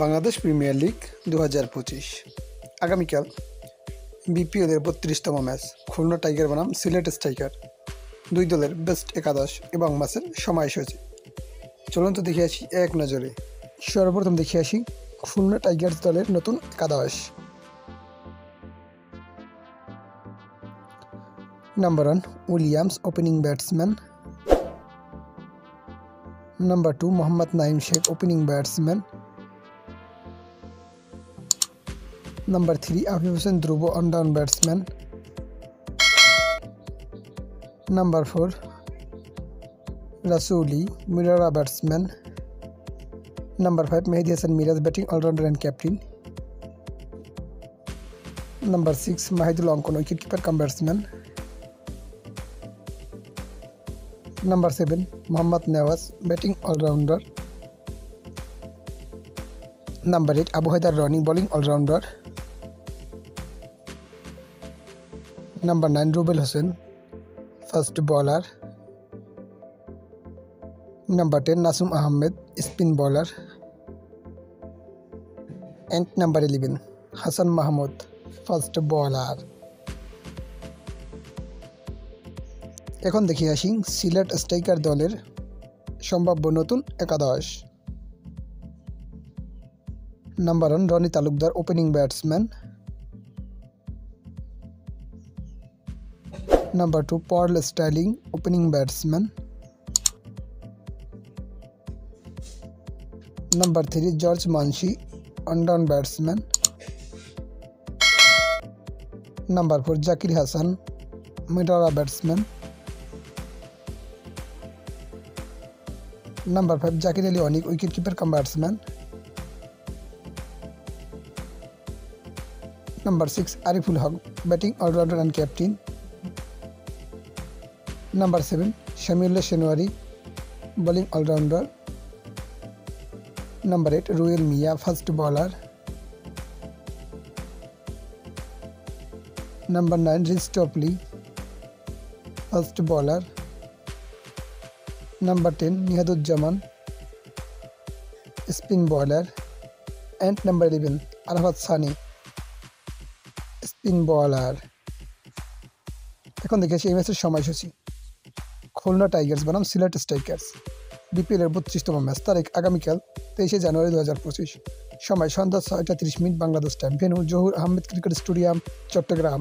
Bangladesh premier league 2025 আগামীকাল বিপিএলের 32তম match. Khulna tiger বনাম সিলেট স্ট্রাইকার, দুই দলের বেস্ট একাদশ এবং ম্যাচের সময়সূচি। চলুন তো দেখে আসি এক নজরে। সর্বপ্রথম দেখে আসি খুলনা টাইগার্স দলের নতুন একাদশ। Number 1 Williams, opening batsman. Number 2 Mohammad Naim Sheikh, opening batsman. Number 3 Afif Hossain Dhruba, on down batsman. Number 4 Rasuli, মিরারা batsman. Number 5 Mehedi Hasan Miraz, batting allrounder and captain. Number 6 Mahidul Ankon, wicket keeper cum batsman. Number 7 Mohammad Nawaz, batting allrounder. Number 8 Abu Haider Rony, bowling allrounder. Number 9 Rubel Hossain, fast bowler. Number 10 Nasum Ahmed, spin bowler. And number 11 Hasan Mahmud, fast bowler. এখন দেখে আসি Sylhet Striker দলের সম্ভাব্য নতুন একাদশ। Number 1 Rony Talukdar, opening batsman. Number 2 Paul Stirling, opening batsman. Number 3 George Munsey, on down batsman. Number 4 Zakir Hasan, middle batsman. Number 5 Zakir Ali Anik, wicket keeper cum batsman. Number 6 Ariful Haque, batting allrounder and captain. Number 7 Samiullah Shenwari, bowling allrounder. Number 8 Ruyel Miah, fast bowler. Number 9 Reece Topley, fast bowler. Number 10 Nihaduzzaman, spin bowler. And number 11 Arafat Sunny, spin bowler. এখন দেখেছি এই ম্যাচের সময়সূচি। Khulna Tigers বনাম Sylhet strikers, বিপিএলের 32তম match. তারিখ আগামীকাল 23শে জানুয়ারি 2025। সময় সন্ধ্যা 6টা 30 মিনিট Bangladesh time. Venue Zahur Ahmed cricket stadium, Chittagong.